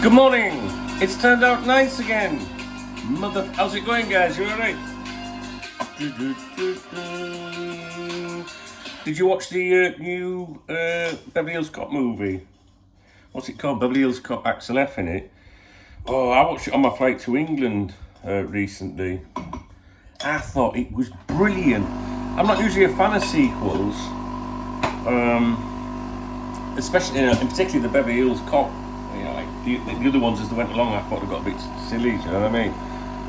Good morning. It's turned out nice again. How's it going, guys? You alright? Did you watch the new Beverly Hills Cop movie? What's it called? Beverly Hills Cop Axel F in it. Oh, I watched it on my flight to England recently. I thought it was brilliant. I'm not usually a fan of sequels, especially in particularly the Beverly Hills Cop. You know, like the other ones as they went along, I thought they got a bit silly. Do you know what I mean?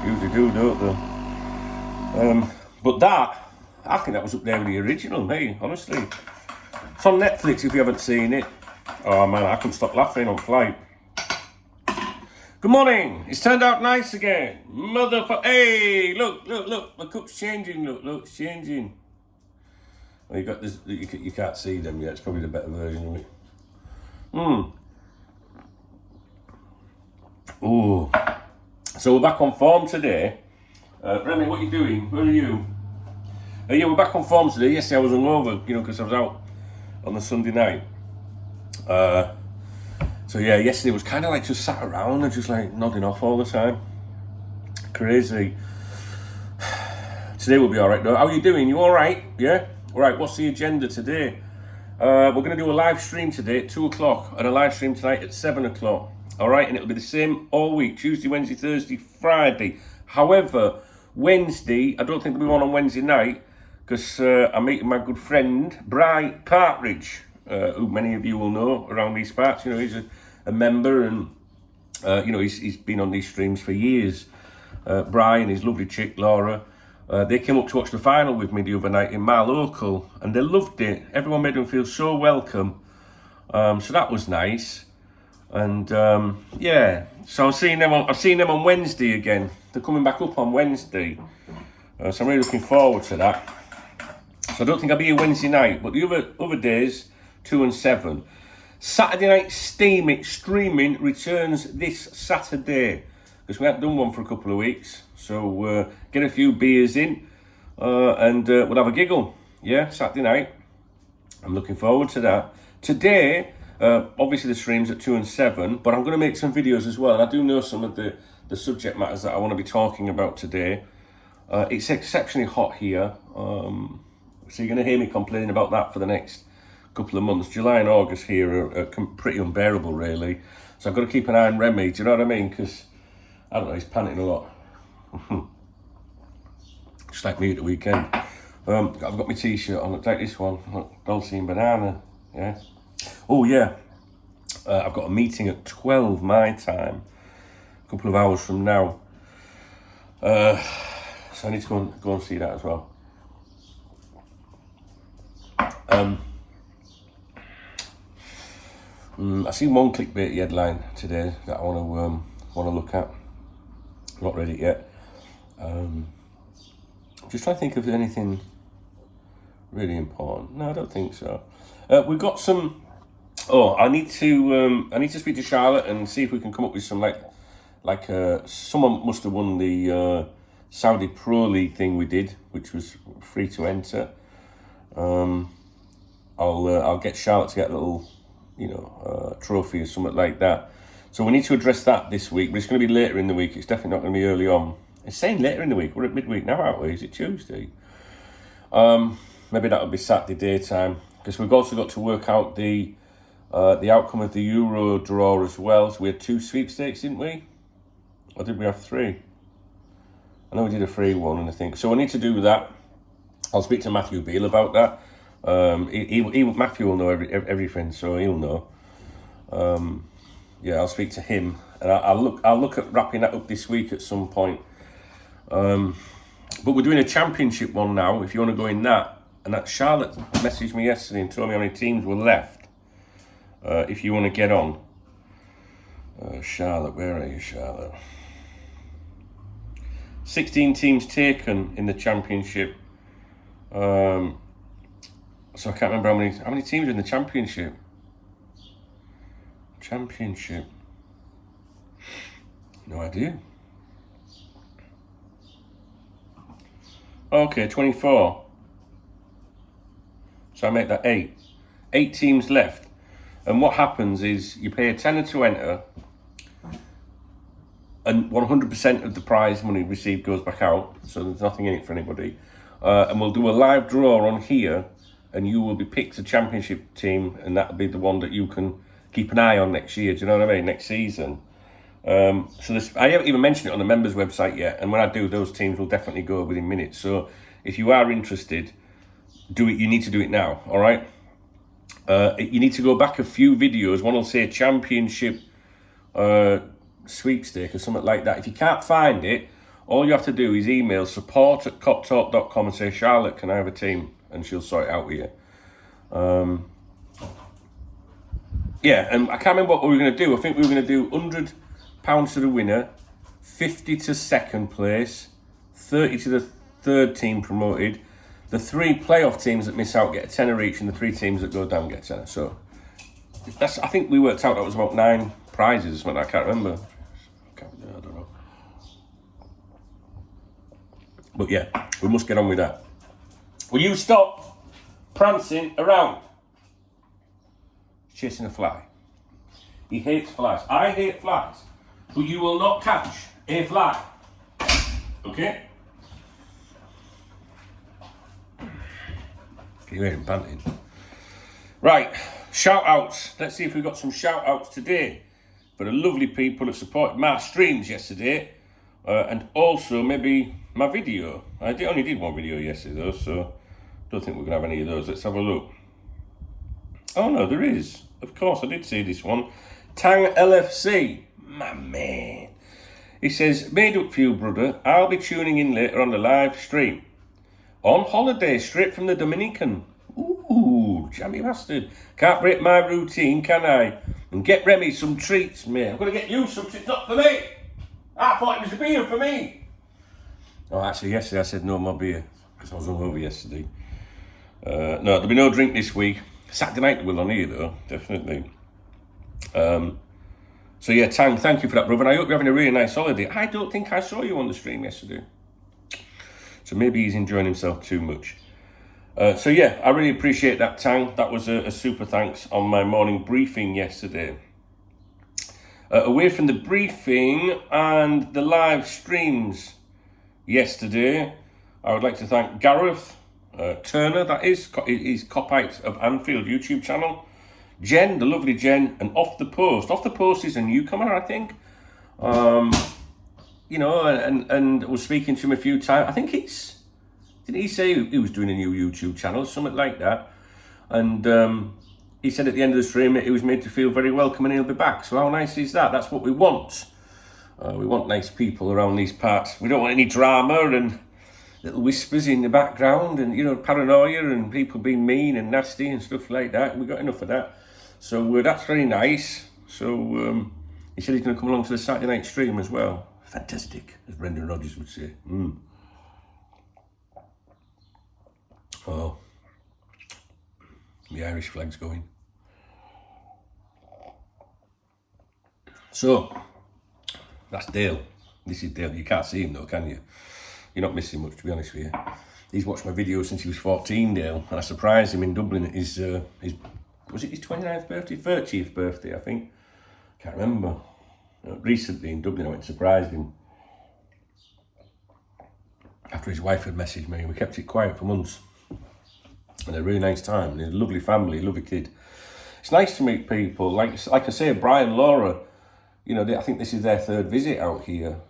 Usually do, don't they? But that, I think that was up there with the original, mate. Honestly, it's on Netflix if you haven't seen it. Oh man, I couldn't stop laughing on flight. Good morning. It's turned out nice again. Hey, look. My cup's changing. Look, it's changing. Well, you got this. You can't see them yet. It's probably the better version of it. Oh. So we're back on form today. Remy, what are you doing? Where are you? Yeah, we're back on form today. Yesterday I was hungover, because I was out on the Sunday night. So yeah, yesterday was kind of like just sat around and just like nodding off all the time. Crazy. Today will be all right though. How are you doing? You all right? Yeah? All right, what's the agenda today? We're going to do a live stream today at 2 o'clock and a live stream tonight at 7 o'clock. All right, and it'll be the same all week, Tuesday, Wednesday, Thursday, Friday. However, Wednesday, I don't think there'll be one on Wednesday night because I'm meeting my good friend, Bry Partridge, who many of you will know around these parts. He's a member and, he's been on these streams for years. Bry and his lovely chick, Laura, they came up to watch the final with me the other night in my local and they loved it. Everyone made them feel so welcome. So that was nice. And so I'm seeing them on Wednesday again. They're coming back up on Wednesday. So I'm really looking forward to that. So I don't think I'll be here Wednesday night, but the other days, 2 and 7. Saturday night streaming returns this Saturday because we haven't done one for a couple of weeks. So get a few beers in and we'll have a giggle. Yeah, Saturday night. I'm looking forward to that. Today, obviously the stream's at 2 and 7, but I'm going to make some videos as well. And I do know some of the subject matters that I want to be talking about today. It's exceptionally hot here. So you're going to hear me complaining about that for the next couple of months. July and August here are pretty unbearable, really. So I've got to keep an eye on Remy, do you know what I mean? Because, I don't know, he's panting a lot. Just like me at the weekend. I've got my t-shirt on, look like this one. Look, Dolce and Banana, yeah. Oh yeah, I've got a meeting at 12 my time, a couple of hours from now. So I need to go and see that as well. I seen one clickbait headline today that I want to look at. Not read it yet. Just trying to think of anything really important. No, I don't think so. We've got some. Oh, I need to speak to Charlotte and see if we can come up with some like someone must have won the Saudi Pro League thing we did, which was free to enter. I'll get Charlotte to get a little, trophy or something like that. So we need to address that this week, but it's going to be later in the week. It's definitely not going to be early on. It's saying later in the week. We're at midweek now, aren't we? Is it Tuesday? Maybe that'll be Saturday daytime because we've also got to work out the outcome of the Euro draw as well. So we had 2 sweepstakes, didn't we? Or did we have 3? I know we did a free one, and I think so. I need to do that. I'll speak to Matthew Beale about that. Matthew will know everything, so he'll know. I'll speak to him, and I'll look at wrapping that up this week at some point. But we're doing a championship one now. If you want to go in that, and that Charlotte messaged me yesterday and told me how many teams were left. If you want to get on, Charlotte, where are you, Charlotte? 16 teams taken in the championship. So I can't remember how many teams are in the championship. No idea. Okay, 24. So I make that 8. 8 teams left. And what happens is you pay a tenner to enter, and 100% of the prize money received goes back out, so there's nothing in it for anybody. And we'll do a live draw on here, and you will be picked a championship team, and that'll be the one that you can keep an eye on next year. Do you know what I mean? Next season. So this, I haven't even mentioned it on the members website yet, and when I do, those teams will definitely go within minutes. So if you are interested, do it. You need to do it now. All right. You need to go back a few videos. One will say championship sweepstake or something like that. If you can't find it, all you have to do is email support@koptalk.com and say, Charlotte, can I have a team? And she'll sort it out with you. Yeah, and I can't remember what we were going to do. I think we were going to do £100 to the winner, 50 to second place, 30 to the third team promoted. The 3 playoff teams that miss out get a tenner each, and the 3 teams that go down get a tenner. So that's, I think we worked out that was about 9 prizes or something. I can't remember. I don't know. But yeah, we must get on with that. Will you stop prancing around? Chasing a fly. He hates flies. I hate flies. But you will not catch a fly. Okay? Can you hear him panting? Right, shout outs. Let's see if we've got some shout outs today for the lovely people that supported my streams yesterday, and also maybe my video. I only did one video yesterday though, so don't think we're going to have any of those. Let's have a look. Oh no, there is. Of course, I did see this one. Tang LFC, my man. He says, made up for you, brother. I'll be tuning in later on the live stream. On holiday, straight from the Dominican. Ooh, jammy bastard. Can't break my routine, can I? And get Remy some treats, mate. I'm going to get you some treats, not for me. I thought it was a beer for me. Oh, actually, yesterday I said no more beer, because I was hungover yesterday. No, there'll be no drink this week. Saturday night we'll on here, though, definitely. So yeah, Tang, thank you for that, brother. And I hope you're having a really nice holiday. I don't think I saw you on the stream yesterday. So maybe he's enjoying himself too much. So yeah, I really appreciate that, Tang. That was a super thanks on my morning briefing yesterday. Away from the briefing and the live streams yesterday, I would like to thank Gareth Turner, that is, he's Copite of Anfield YouTube channel. Jen, the lovely Jen, and Off the Post. Off the Post is a newcomer, I think. You know, and I was speaking to him a few times. I think didn't he say he was doing a new YouTube channel, something like that? And he said at the end of the stream that he was made to feel very welcome and he'll be back. So how nice is that? That's what we want. We want nice people around these parts. We don't want any drama and little whispers in the background and, you know, paranoia and people being mean and nasty and stuff like that. We got enough of that. So that's very nice. So he said he's going to come along to the Saturday night stream as well. Fantastic, as Brendan Rodgers would say. Oh, the Irish flag's going. So, that's Dale. This is Dale. You can't see him though, can you? You're not missing much, to be honest with you. He's watched my videos since he was 14, Dale, and I surprised him in Dublin at his was it his 29th birthday? 30th birthday, I think. Can't remember. Recently in Dublin, I went and surprised him. After his wife had messaged me, we kept it quiet for months. And a really nice time. And he's a lovely family, lovely kid. It's nice to meet people. Like I say, Brian, Laura, you know, I think this is their 3rd visit out here.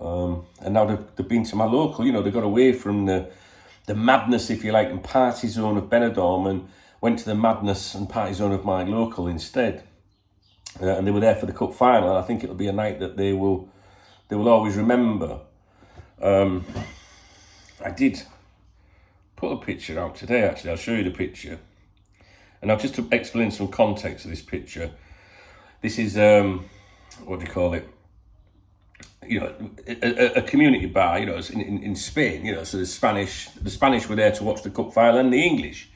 And now they've been to my local, you know, they got away from the madness, if you like, and party zone of Benidorm and went to the madness and party zone of my local instead. And they were there for the cup final, and I think it'll be a night that they will always remember. I did put a picture out today, actually. I'll show you the picture. And I'll just to explain some context of this picture. This is, what do you call it? You know, a community bar, you know, in Spain, you know, so the Spanish were there to watch the cup final and the English.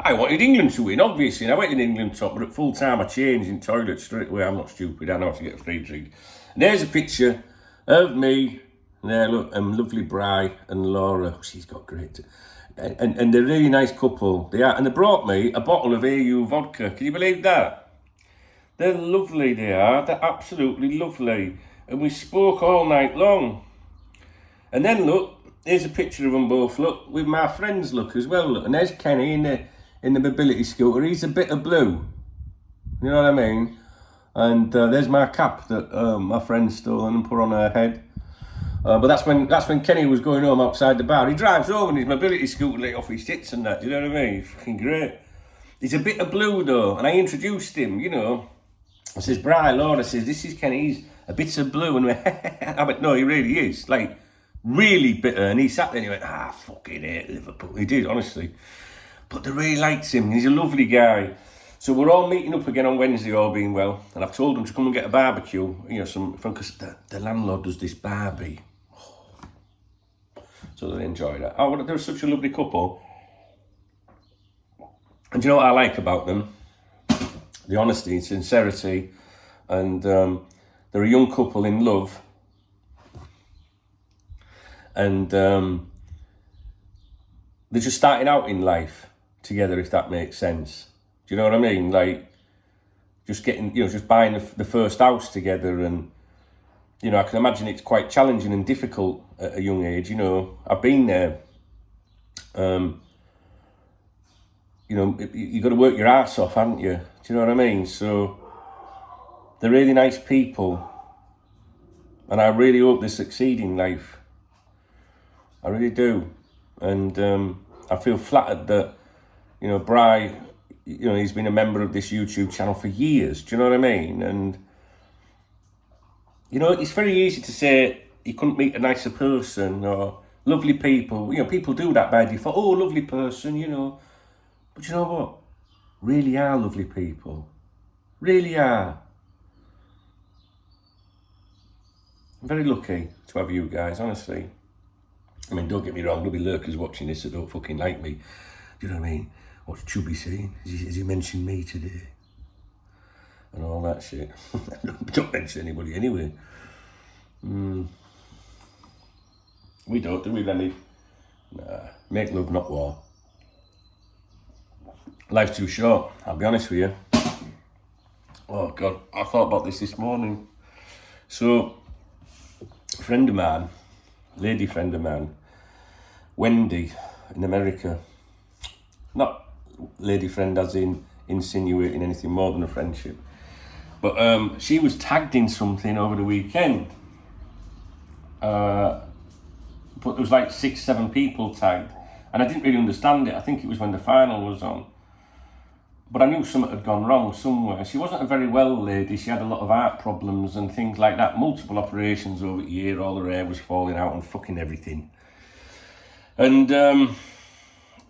I wanted England to win, obviously, and I went in England top, but at full time I changed in toilet straight away. I'm not stupid, I know how to get a free drink. And there's a picture of me, there, look, and lovely Bri and Laura. She's got great, and they're a really nice couple. They are, and they brought me a bottle of AU vodka. Can you believe that? They're lovely, they are. They're absolutely lovely. and we spoke all night long. And then look, here's a picture of them both, look, with my friends, look, as well, look. And there's Kenny in the mobility scooter. He's a bit of blue. You know what I mean? And there's my cap that my friend stole and put on her head. But that's when Kenny was going home outside the bar. He drives home in his mobility scooter lit off his tits and that. Do you know what I mean? Fucking great. He's a bit of blue though, and I introduced him. You know, I says, "Bri, Lord," I says, "This is Kenny. He's a bit of blue," and I went, "No, he really is. Like, really bitter." And he sat there and he went, "Fucking hate Liverpool." He did, honestly. But they really liked him. He's a lovely guy. So we're all meeting up again on Wednesday, all being well. And I've told them to come and get a barbecue. You know, because the landlord does this barbie. So they enjoy that. Oh, they're such a lovely couple. And do you know what I like about them? The honesty, sincerity, and they're a young couple in love. And they're just starting out in life together, if that makes sense. Do you know what I mean? Like, just getting, you know, just buying the first house together. And, you know, I can imagine it's quite challenging and difficult at a young age. You know, I've been there. You know, you got to work your ass off, haven't you? Do you know what I mean? So they're really nice people, and I really hope they succeed in life. I really do, and I feel flattered that, you know, Bri, you know, he's been a member of this YouTube channel for years. Do you know what I mean? And you know, it's very easy to say you couldn't meet a nicer person or lovely people. You know, people do that by default. Oh, lovely person, you know. But you know what? Really are lovely people. Really are. I'm very lucky to have you guys, honestly. I mean, don't get me wrong, there'll be lurkers watching this that don't fucking like me. Do you know what I mean? What's Chubby saying? Has he mentioned me today? And all that shit. Don't mention anybody anyway. We don't, do we, Lenny? Nah. Make love, not war. Life's too short, I'll be honest with you. Oh God, I thought about this morning. So, a friend of mine, lady friend of mine, Wendy in America, not lady friend as in insinuating anything more than a friendship, but she was tagged in something over the weekend. But there was like 6-7 people tagged, and I didn't really understand it. I think it was when the final was on. But I knew something had gone wrong somewhere. She wasn't a very well lady. She had a lot of heart problems and things like that. Multiple operations over the year. All her hair was falling out and fucking everything. And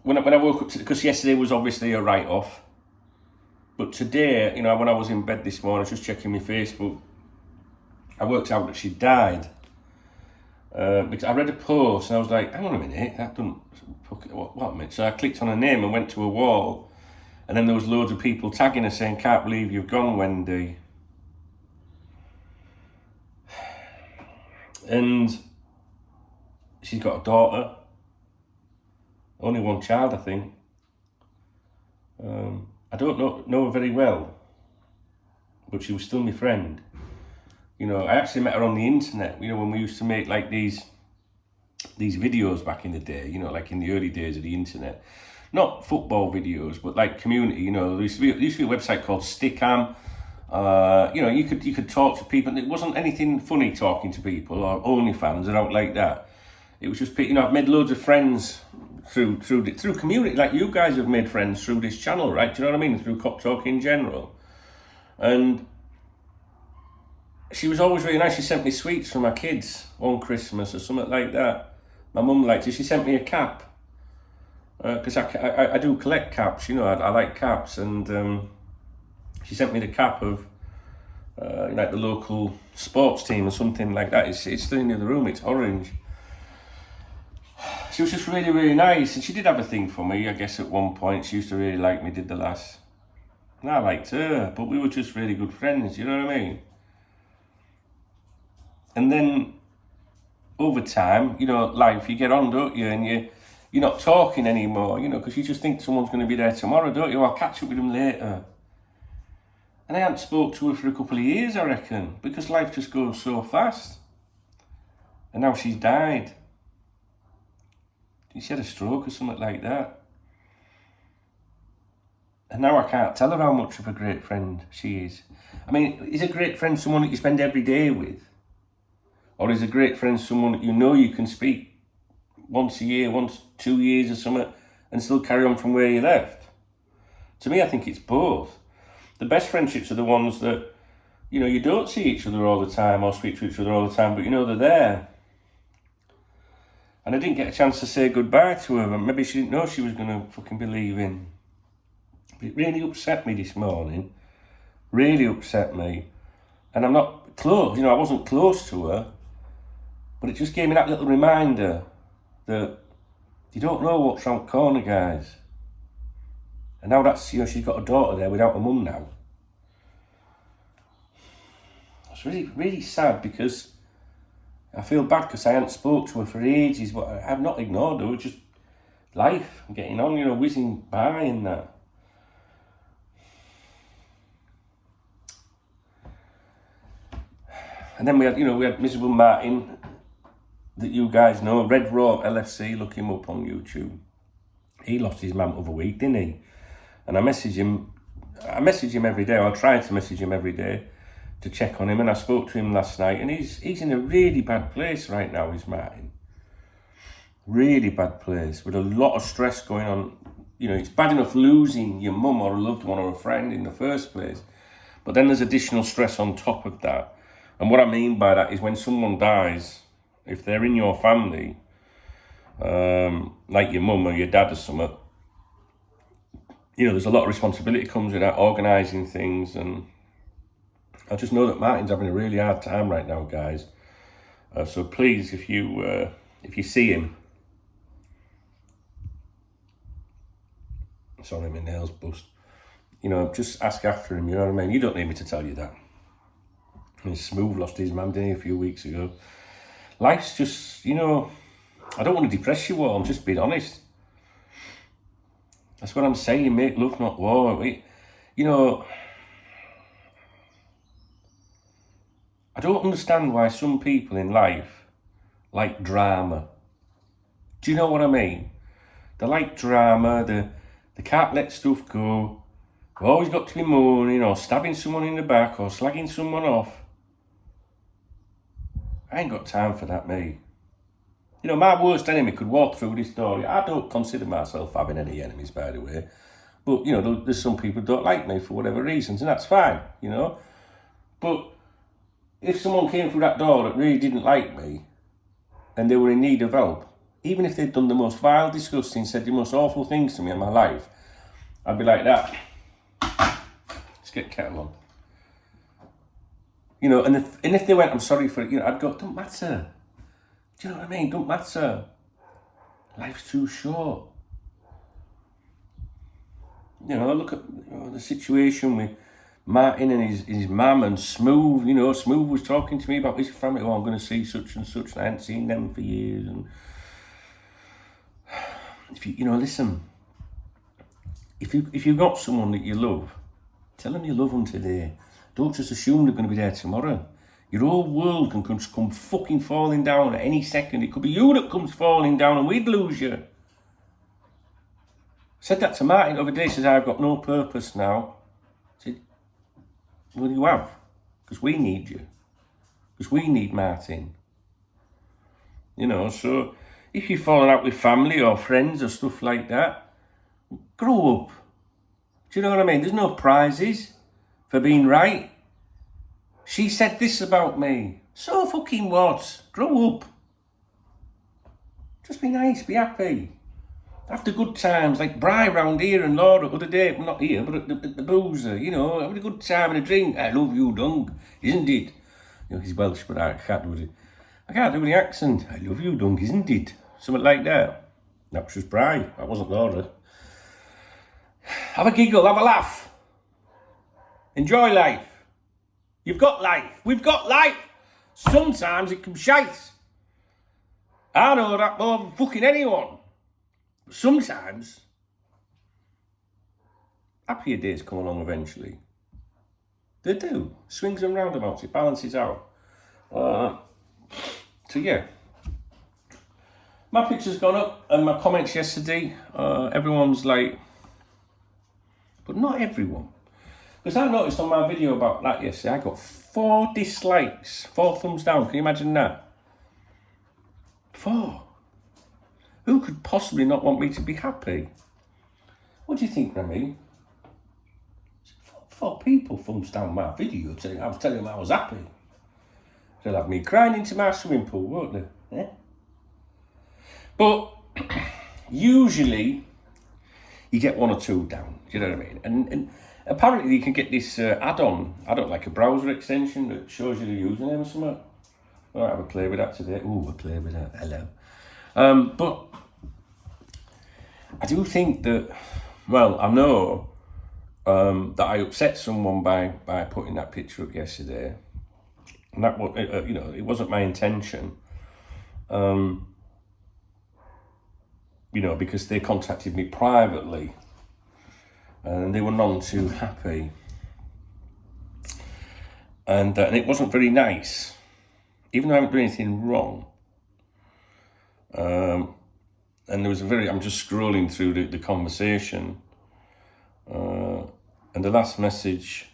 when I woke up, because yesterday was obviously a write-off. But today, you know, when I was in bed this morning, I was just checking my Facebook. I worked out that she died. Because I read a post and I was like, hang on a minute, that doesn't... What a minute? So I clicked on her name and went to a wall. And then there was loads of people tagging her saying, "Can't believe you've gone, Wendy." And she's got a daughter. Only one child, I think. I don't know her very well, but she was still my friend. You know, I actually met her on the internet, you know, when we used to make like these videos back in the day, you know, like in the early days of the internet. Not football videos, but like community, you know. There used to be a website called Stickam. You know, you could talk to people. It wasn't anything funny talking to people or OnlyFans or out like that. It was just, you know, I've made loads of friends through community. Like you guys have made friends through this channel, right? Do you know what I mean? Through KopTalk in general. And she was always really nice. She sent me sweets for my kids one Christmas or something like that. My mum liked it. She sent me a cap. Because I do collect caps, you know, I like caps, and she sent me the cap of like the local sports team or something like that. It's still in the other room, it's orange. She was just really, really nice, and she did have a thing for me, I guess at one point. She used to really like me, did the lass. And I liked her, but we were just really good friends, you know what I mean? And then, over time, you know, life, you get on, don't you, and you're not talking anymore, you know, because you just think someone's going to be there tomorrow, don't you? I'll catch up with them later. And I hadn't spoke to her for a couple of years, I reckon, because life just goes so fast. And now she's died. She had a stroke or something like that. And now I can't tell her how much of a great friend she is. I mean, is a great friend someone that you spend every day with? Or is a great friend someone that you know you can speak once a year, once 2 years or something, and still carry on from where you left? To me, I think it's both. The best friendships are the ones that, you know, you don't see each other all the time or speak to each other all the time, but you know they're there. And I didn't get a chance to say goodbye to her, and maybe she didn't know she was going to fucking be leaving. But it really upset me this morning. Really upset me. And I'm not close, you know, I wasn't close to her, but it just gave me that little reminder that you don't know what's round the corner, guys. And now that's, you know, she's got a daughter there without a mum now. It's really, really sad because I feel bad because I hadn't spoke to her for ages, but I've not ignored her. It's just life, getting on, you know, whizzing by and that. And then we had Miserable Martin, that you guys know, Red Raw LFC, look him up on YouTube. He lost his mum over a week, didn't he? And I message him every day, or I try to message him every day to check on him, and I spoke to him last night, and he's in a really bad place right now, is Martin. Really bad place, with a lot of stress going on. You know, it's bad enough losing your mum or a loved one or a friend in the first place, but then there's additional stress on top of that. And what I mean by that is when someone dies, if they're in your family, like your mum or your dad or something, you know, there's a lot of responsibility comes with that, organising things, and I just know that Martin's having a really hard time right now, guys. So please, if you see him, sorry, my nails bust. You know, just ask after him. You know what I mean? You don't need me to tell you that. I mean, Smooth lost his man, didn't he, a few weeks ago. Life's just, you know, I don't want to depress you all. I'm just being honest. That's what I'm saying, make love, not war. You know, I don't understand why some people in life like drama. Do you know what I mean? They like drama, they can't let stuff go. They've always got to be moaning or stabbing someone in the back or slagging someone off. I ain't got time for that, mate. You know, my worst enemy could walk through this door. I don't consider myself having any enemies, by the way. But, you know, there's some people who don't like me for whatever reasons, and that's fine, you know. But if someone came through that door that really didn't like me and they were in need of help, even if they'd done the most vile, disgusting, said the most awful things to me in my life, I'd be like that. Let's get kettle on. You know, and if they went, I'm sorry for it, you know, I'd go, don't matter. Do you know what I mean? Don't matter. Life's too short. You know, look at the situation with Martin and his mum and Smooth. You know, Smooth was talking to me about his family. Oh, I'm going to see such and such, and I hadn't seen them for years. And if you know, listen. If you've got someone that you love, tell them you love them today. Don't just assume they're going to be there tomorrow. Your whole world can come fucking falling down at any second. It could be you that comes falling down and we'd lose you. I said that to Martin the other day. He says, I've got no purpose now. I said, well, you have. Because we need you. Because we need Martin. You know, so if you're falling out with family or friends or stuff like that, grow up. Do you know what I mean? There's no prizes for being right. She said this about me. So fucking what? Grow up. Just be nice, be happy. After good times, like Bri round here and Laura the other day, well, not here, but at the boozer, you know, having a good time and a drink. I love you, Dung, isn't it? You know, he's Welsh, but I can't do it. I can't do the accent. I love you, Dung, isn't it? Something like that. That was just Bri. That wasn't Laura. Have a giggle, have a laugh. Enjoy life. You've got life. We've got life. Sometimes it can shite. I know that more than fucking anyone. But sometimes happier days come along eventually. They do. Swings and roundabouts. It balances out. So yeah. My picture's gone up and my comments yesterday, everyone's like, but not everyone. Because I noticed on my video about that yesterday, I got 4 dislikes, 4 thumbs down. Can you imagine that? 4. Who could possibly not want me to be happy? What do you think, Remy? 4 people thumbs down my video. I was telling them I was happy. They'll have me crying into my swimming pool, won't they? Yeah? But usually you get 1 or 2 down. Do you know what I mean? And apparently you can get this add-on, like a browser extension that shows you the username or something. I'll have a play with that today. Ooh, a play with that. Hello. But I do think that, well, I know that I upset someone by putting that picture up yesterday. And that was, it wasn't my intention. Because they contacted me privately and they were none too happy. And it wasn't very nice, even though I haven't done anything wrong. And there was I'm just scrolling through the conversation. And the last message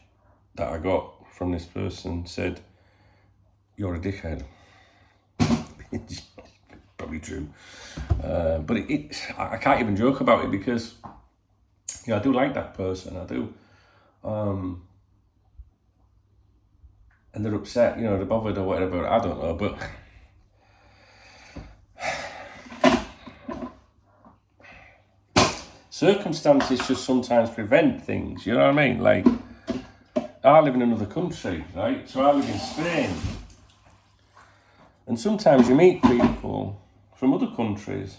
that I got from this person said, "You're a dickhead." Probably true. But I can't even joke about it because, I do like that person, I do. And they're upset, they're bothered or whatever, I don't know, but circumstances just sometimes prevent things, you know what I mean? Like, I live in another country, right? So I live in Spain. And sometimes you meet people from other countries,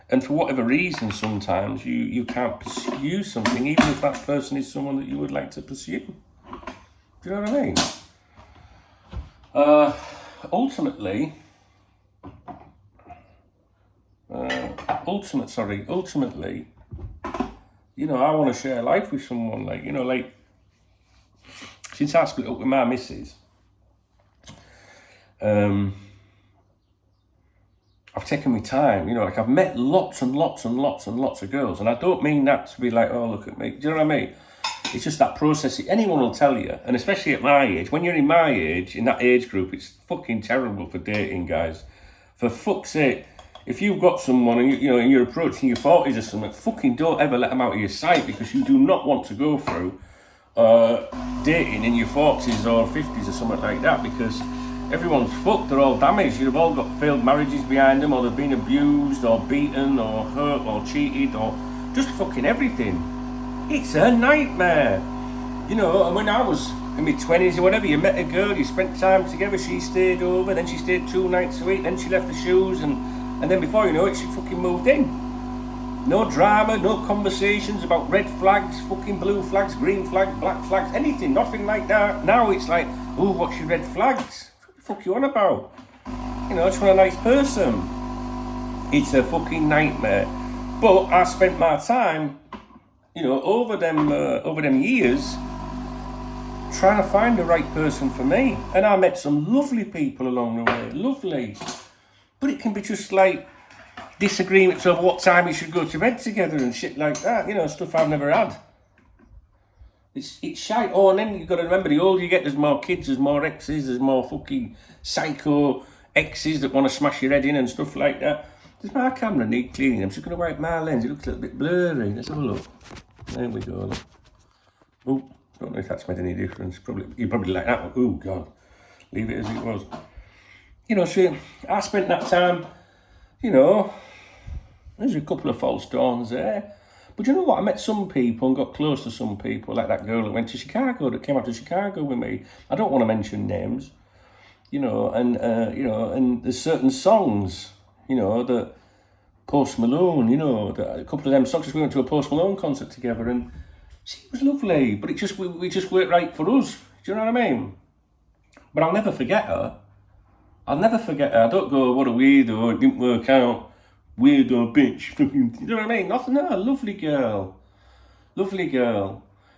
and for whatever reason, sometimes you can't pursue something, even if that person is someone that you would like to pursue. Do you know what I mean? Ultimately, I want to share life with someone, since I split up with my missus, I've taken my time, I've met lots and lots and lots and lots of girls, and I don't mean that to be like, oh, look at me, do you know what I mean? It's just that process. Anyone will tell you, and especially at my age, when you're in my age, in that age group, it's fucking terrible for dating, guys. For fuck's sake, if you've got someone and you're approaching your 40s or something, fucking don't ever let them out of your sight, because you do not want to go through dating in your 40s or 50s or something like that, because everyone's fucked, they're all damaged, you've all got failed marriages behind them, or they've been abused or beaten or hurt or cheated or just fucking everything. It's a nightmare. And when I was in my 20s or whatever, you met a girl, you spent time together, she stayed over, then she stayed 2 nights a week, then she left the shoes, and then before you know it, she fucking moved in. No drama, no conversations about red flags, fucking blue flags, green flags, black flags, anything, nothing like that. Now it's like, ooh, what's your red flags? What the fuck you on about? I just want a nice person. It's a fucking nightmare. But I spent my time, over them years, trying to find the right person for me. And I met some lovely people along the way, lovely. But it can be just like disagreements over what time we should go to bed together and shit like that, stuff I've never had. It's shite. Oh, and then you've got to remember, the older you get, there's more kids, there's more exes, there's more fucking psycho exes that want to smash your head in and stuff like that. Does my camera need cleaning? I'm just going to wipe my lens. It looks a little bit blurry. Let's have a look. There we go. Look. Oh, don't know if that's made any difference. You probably like that one. Oh, God. Leave it as it was. So I spent that time, there's a couple of false dawns there. But you know what? I met some people and got close to some people, like that girl that went to Chicago, that came out to Chicago with me. I don't want to mention names, and there's certain songs, that Post Malone, that a couple of them songs, we went to a Post Malone concert together, and she was lovely, but we just worked right for us. Do you know what I mean? But I'll never forget her. I don't go, what a weirdo, it didn't work out. weirdo bitch, fucking, you know what I mean? Nothing, no, lovely girl.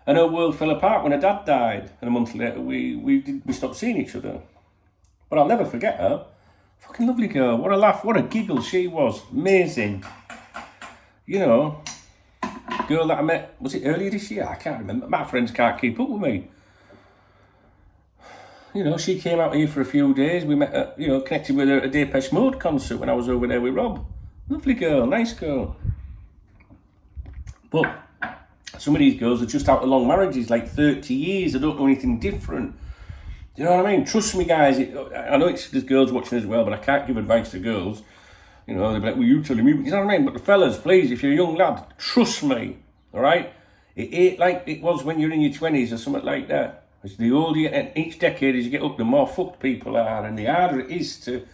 And her world fell apart when her dad died, and a month later we stopped seeing each other. But I'll never forget her. Fucking lovely girl. What a laugh, what a giggle she was. Amazing. You know, girl that I met, was it earlier this year? I can't remember. My friends can't keep up with me. You know, she came out here for a few days. We met, connected with her at a Depeche Mode concert when I was over there with Rob. Lovely girl, nice girl. But some of these girls are just out of long marriages, like 30 years. I don't know anything different. Do you know what I mean? Trust me, guys. I know there's girls watching as well, but I can't give advice to girls. You know, they'll be like, well, you telling me. You know what I mean? But the fellas, please, if you're a young lad, trust me, all right? It ain't like it was when you're in your 20s or something like that. It's the older you get, each decade as you get up, the more fucked people are, and the harder it is to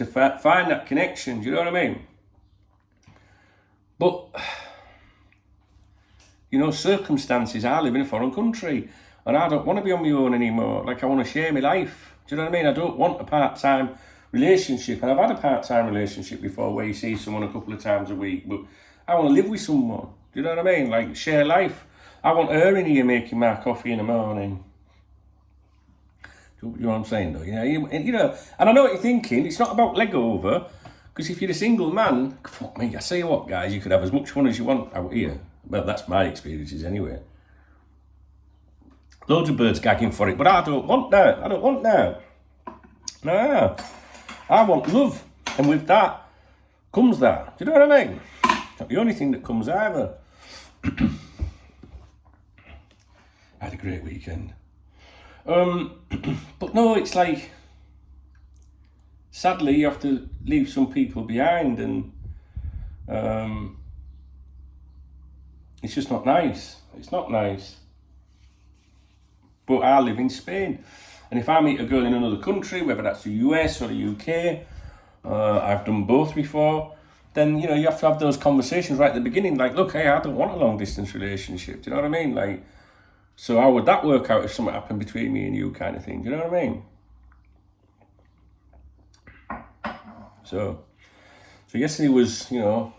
find that connection. Do you know what I mean? But, you know, circumstances, I live in a foreign country, and I don't want to be on my own anymore. Like, I want to share my life. Do you know what I mean? I don't want a part-time relationship, and I've had a part-time relationship before where you see someone a couple of times a week, but I want to live with someone. Do you know what I mean? Like, share life. I want her in here making my coffee in the morning. Do you know what I'm saying, though? Yeah, you know, and I know what you're thinking. It's not about leg over, because if you're a single man, fuck me, I say what, guys, you could have as much fun as you want out here. Well, that's my experiences anyway. Loads of birds gagging for it, but I don't want that. Nah. I want love, and with that comes that. Do you know what I mean? Not the only thing that comes either. I had a great weekend. But no, it's like, sadly, you have to leave some people behind, and it's just not nice. It's not nice. But I live in Spain, and if I meet a girl in another country, whether that's the US or the UK, I've done both before, then, you know, you have to have those conversations right at the beginning, like, look, hey, I don't want a long distance relationship. Do you know what I mean? Like, so how would that work out if something happened between me and you, kind of thing? Do you know what I mean? So yesterday was, you know,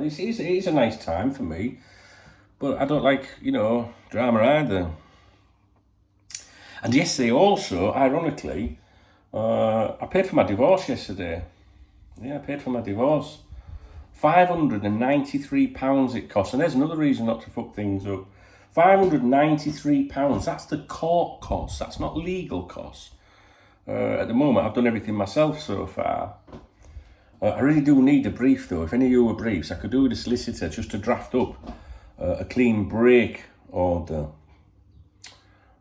it is a nice time for me, but I don't like, you know, drama either. And yesterday also, ironically, I paid for my divorce yesterday. Yeah, I paid for my divorce. £593 it cost. And there's another reason not to fuck things up. £593, that's the court cost. That's not legal costs. At the moment, I've done everything myself so far. I really do need a brief though. If any of you were briefs, I could do with a solicitor just to draft up a clean break order.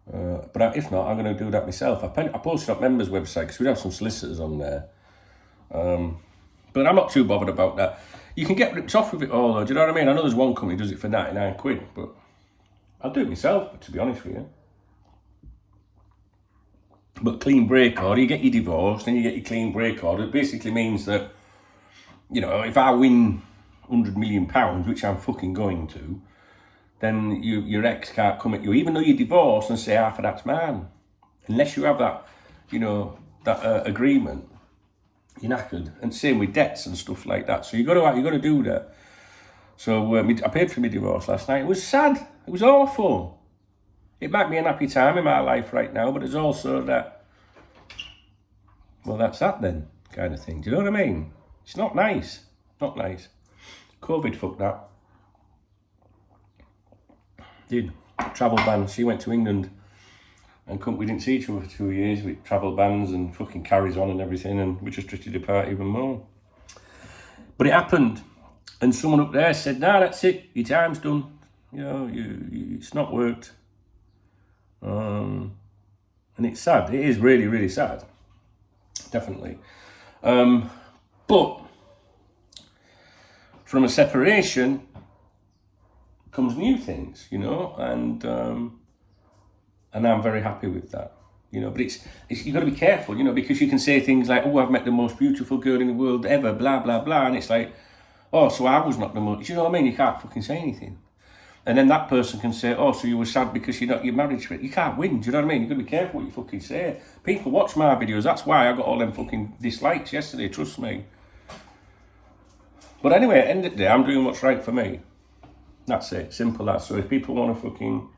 But if not, I'm going to do that myself. I posted up members' website because we have some solicitors on there. But I'm not too bothered about that. You can get ripped off with it all though, do you know what I mean? I know there's one company who does it for 99 quid, but I'll do it myself, to be honest with you. But clean break order, you get your divorce, then you get your clean break order. It basically means that, you know, if I win £100 million, which I'm fucking going to, then your ex can't come at you, even though you're divorced, and say half of that's mine. Unless you have that, you know, that agreement, you're knackered. And same with debts and stuff like that. So you got to do that. So I paid for my divorce last night. It was sad. It was awful. It might be an happy time in my life right now, but it's also that, well, that's that then, kind of thing. Do you know what I mean? It's not nice. Not nice. COVID fucked that. Did. Travel ban. She went to England, and we didn't see each other for 2 years with travel bans and fucking carries on and everything, and we just drifted apart even more. But it happened, and someone up there said, nah, that's it, your time's done. You know, it's not worked. And it's sad. It is really, really sad. Definitely. But from a separation comes new things, you know, and I'm very happy with that, you know. But it's you've got to be careful, you know, because you can say things like, oh, I've met the most beautiful girl in the world ever, blah, blah, blah, and it's like, oh, so I was not the most, you know what I mean? You can't fucking say anything. And then that person can say, oh, so you were sad because you're not your marriage fit. You can't win, do you know what I mean? You've got to be careful what you fucking say. People watch my videos, that's why I got all them fucking dislikes yesterday, trust me. But anyway, at the end of the day, I'm doing what's right for me. That's it. Simple as. So if people want to fucking,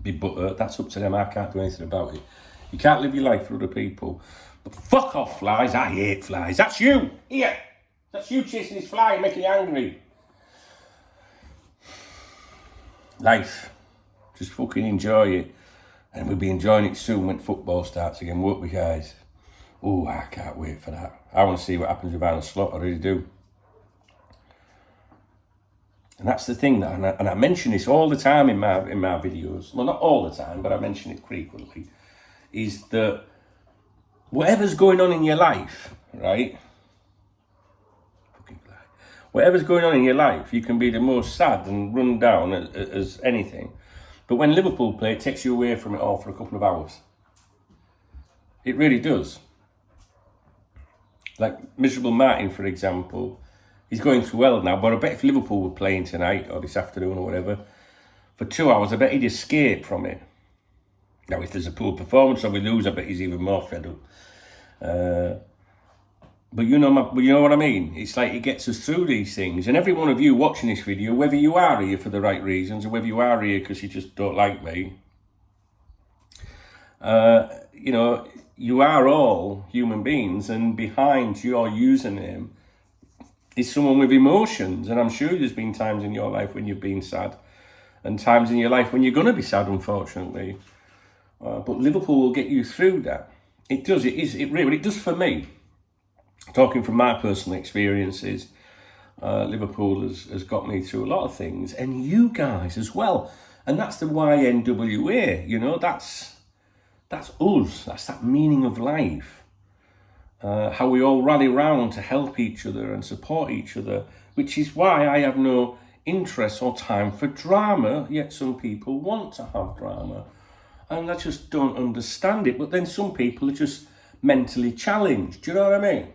be butthurt, that's up to them. I can't do anything about it. You can't live your life for other people. But fuck off, flies. I hate flies. That's you. Here. That's you chasing this fly and making you angry. Life. Just fucking enjoy it. And we'll be enjoying it soon when football starts again, won't we, guys? Oh, I can't wait for that. I want to see what happens with Arnold Slot. I really do. And that's the thing, and I mention this all the time in my videos. Well, not all the time, but I mention it frequently. Is that whatever's going on in your life, right? Whatever's going on in your life, you can be the most sad and run down as anything. But when Liverpool play, it takes you away from it all for a couple of hours. It really does. Like Miserable Martin, for example, he's going through hell now, but I bet if Liverpool were playing tonight or this afternoon or whatever, for 2 hours, I bet he'd escape from it. Now, if there's a poor performance or we lose, I bet he's even more fed up. But you know what I mean? It's like it gets us through these things. And every one of you watching this video, whether you are here for the right reasons or whether you are here because you just don't like me, you are all human beings, and behind your username is someone with emotions. And I'm sure there's been times in your life when you've been sad and times in your life when you're going to be sad, unfortunately. But Liverpool will get you through that. It does. It does for me. Talking from my personal experiences, Liverpool has got me through a lot of things, and you guys as well. And that's the YNWA, that's us, that's that meaning of life. How we all rally round to help each other and support each other, which is why I have no interest or time for drama, yet some people want to have drama. And I just don't understand it. But then some people are just mentally challenged, do you know what I mean?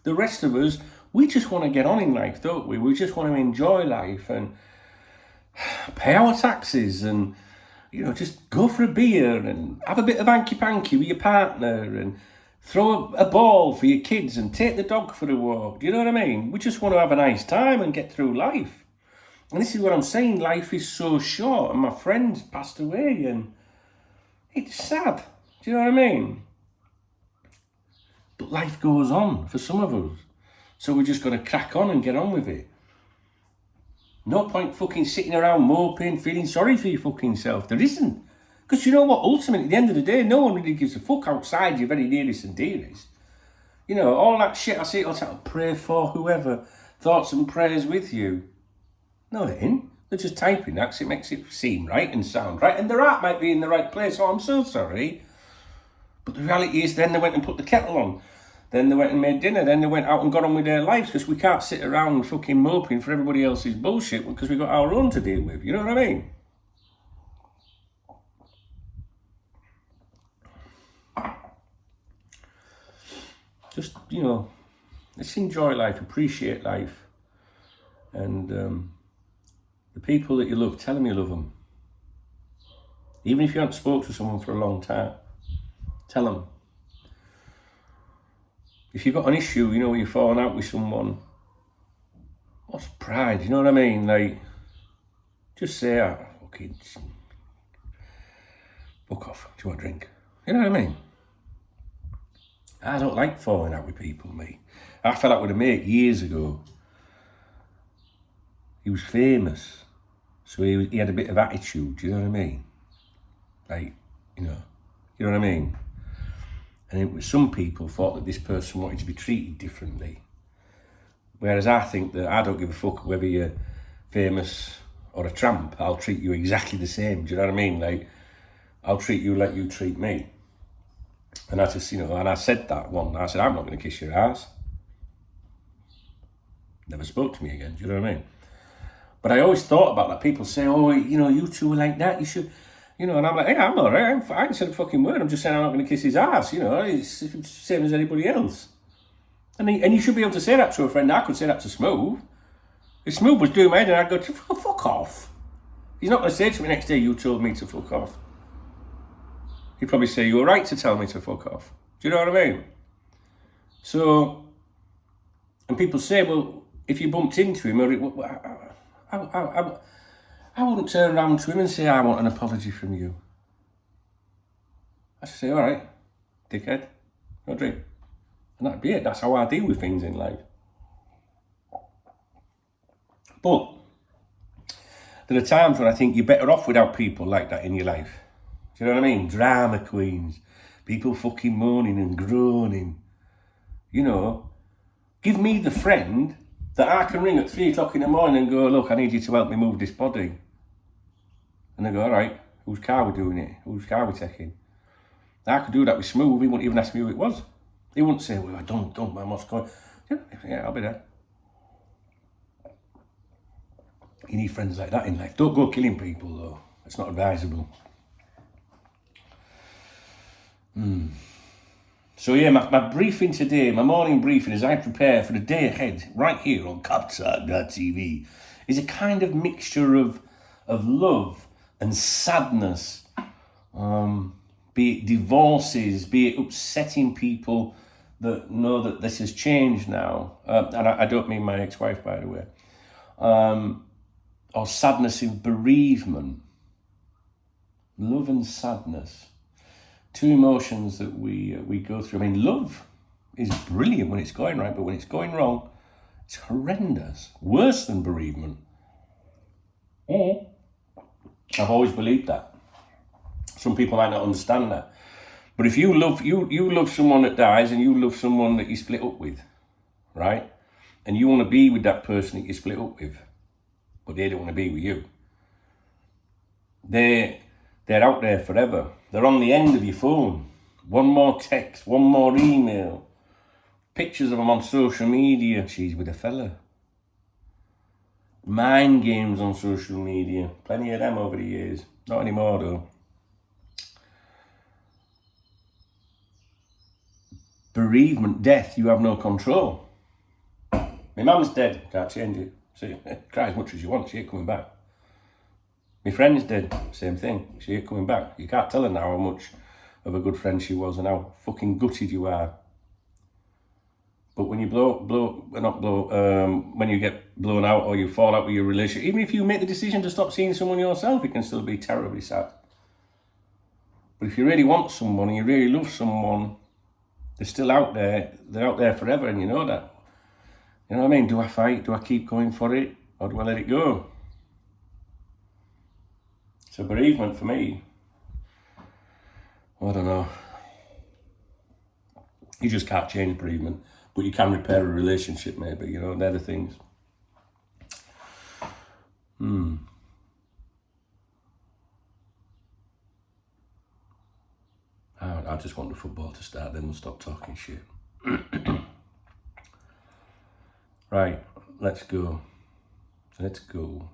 The rest of us, we just want to get on in life, don't we? We just want to enjoy life and pay our taxes and, just go for a beer and have a bit of hanky-panky with your partner and throw a ball for your kids and take the dog for a walk. Do you know what I mean? We just want to have a nice time and get through life. And this is what I'm saying. Life is so short, and my friend passed away, and it's sad. Do you know what I mean? But life goes on for some of us. So we just got to crack on and get on with it. No point fucking sitting around moping, feeling sorry for your fucking self. There isn't. Because you know what? Ultimately, at the end of the day, no one really gives a fuck outside your very nearest and dearest. All that shit I see all the time. Pray for whoever. Thoughts and prayers with you. No, it ain't. They're just typing that because it makes it seem right and sound right. And their heart might be in the right place. Oh, I'm so sorry. But the reality is, then they went and put the kettle on. Then they went and made dinner. Then they went out and got on with their lives, because we can't sit around fucking moping for everybody else's bullshit because we've got our own to deal with. You know what I mean? Just, let's enjoy life, appreciate life. And the people that you love, tell them you love them. Even if you haven't spoken to someone for a long time, tell them. If you've got an issue, you're falling out with someone, what's pride? You know what I mean? Like, just say, okay, fuck off. Do you want a drink? You know what I mean? I don't like falling out with people, mate. I fell out with a mate years ago. He was famous, so he had a bit of attitude. Do you know what I mean? Like, you know what I mean? And some people thought that this person wanted to be treated differently. Whereas I think that I don't give a fuck whether you're famous or a tramp. I'll treat you exactly the same. Do you know what I mean? Like, I'll treat you like you treat me. And I just, and I said that one. I said, I'm not going to kiss your ass. Never spoke to me again. Do you know what I mean? But I always thought about that. People say, oh, you two are like that. You should... and I'm like, hey, I'm all right. I ain't said a fucking word. I'm just saying I'm not going to kiss his ass. It's the same as anybody else. And you should be able to say that to a friend. I could say that to Smooth. If Smooth was doing my head, and I'd go, fuck off. He's not going to say to me next day, you told me to fuck off. He'd probably say, you were right to tell me to fuck off. Do you know what I mean? So, and people say, well, if you bumped into him, I wouldn't turn around to him and say, I want an apology from you. I should say, all right, dickhead, no drink. And that'd be it. That's how I deal with things in life. But there are times when I think you're better off without people like that in your life. Do you know what I mean? Drama queens, people fucking moaning and groaning. You know, give me the friend that I can ring at 3 o'clock in the morning and go, look, I need you to help me move this body. And they go, all right, whose car are we doing it? Whose car are we taking? I could do that with Smooth. He wouldn't even ask me who it was. He wouldn't say, well, don't, man, what's going on? Yeah, I'll be there. You need friends like that in life. Don't go killing people, though. It's not advisable. So yeah, my briefing today, my morning briefing as I prepare for the day ahead, right here on KopTalk.tv, is a kind of mixture of love and sadness, be it divorces, be it upsetting people that know that this has changed now, and I don't mean my ex-wife, by the way, or sadness in bereavement. Love and sadness. Two emotions that we go through. I mean, love is brilliant when it's going right, but when it's going wrong, it's horrendous. Worse than bereavement. I've always believed that. Some people might not understand that. But if you love someone that dies and you love someone that you split up with, right? And you want to be with that person that you split up with, but they don't want to be with you. They're out there forever. They're on the end of your phone. One more text, one more email. Pictures of them on social media. She's with a fella. Mind games on social media. Plenty of them over the years. Not anymore though. Bereavement, death, you have no control. My mum's dead, can't change it. See, cry as much as you want, she ain't coming back. My friend's dead, same thing, she ain't coming back. You can't tell her now how much of a good friend she was and how fucking gutted you are. But when you when you get blown out or you fall out with your relationship, even if you make the decision to stop seeing someone yourself, it can still be terribly sad. But if you really want someone and you really love someone, they're still out there, they're out there forever, and you know that. You know what I mean? Do I fight? Do I keep going for it? Or do I let it go? So bereavement for me, I don't know. You just can't change bereavement, but you can repair a relationship maybe, you know, they're the things. I just want the football to start, then we'll stop talking shit. Right, let's go. Let's go.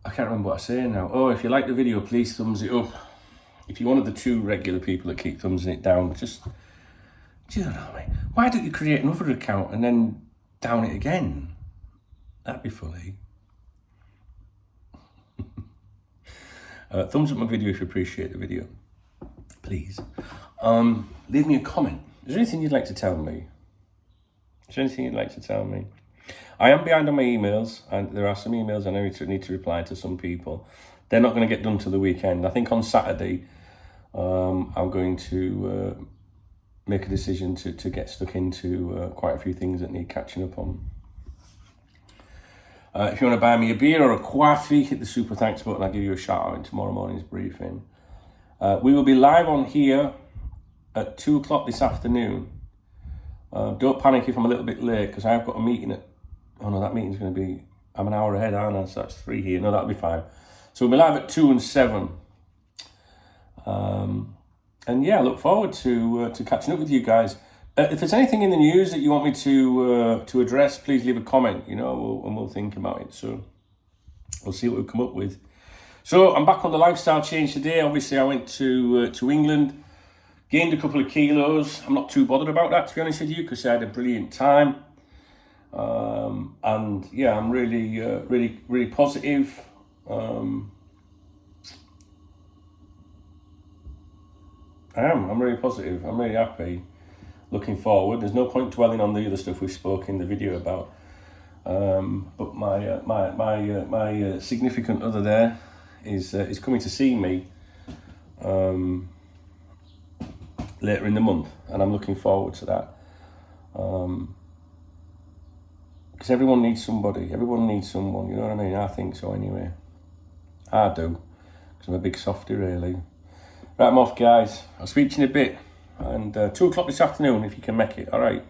I can't remember what I say now. Oh, if you like the video, please thumbs it up. If you're one of the 2 regular people that keep thumbsing it down, just, do you know what I mean? Why don't you create another account and then down it again? That'd be funny. Thumbs up my video if you appreciate the video, please. Leave me a comment. Is there anything you'd like to tell me? Is there anything you'd like to tell me? I am behind on my emails, and there are some emails I need to reply to some people. They're not going to get done till the weekend. I think on Saturday, I'm going to make a decision to get stuck into quite a few things that need catching up on. If you want to buy me a beer or a coffee, hit the super thanks button. I'll give you a shout out in tomorrow morning's briefing. We will be live on here at 2 o'clock this afternoon. Don't panic if I'm a little bit late, because I've got a meeting at... Oh no, that meeting's going to be... I'm an hour ahead, aren't I? So that's 3 here. No, that'll be fine. So we'll be live at 2 and 7. And yeah, I look forward to catching up with you guys. If there's anything in the news that you want me to address, please leave a comment, you know, and we'll think about it. So we'll see what we come up with. So I'm back on the lifestyle change today. Obviously, I went to England, gained a couple of kilos. I'm not too bothered about that, to be honest with you, because I had a brilliant time. And yeah, I'm really positive. I'm really positive. I'm really happy. Looking forward. There's no point dwelling on the other stuff we spoke in the video about. But my significant other there is coming to see me later in the month, and I'm looking forward to that. Because everyone needs somebody. Everyone needs someone. You know what I mean? I think so anyway. I do. Because I'm a big softy, really. Right, I'm off, guys. I'll speak to you in a bit. And 2 o'clock this afternoon, if you can make it. All right.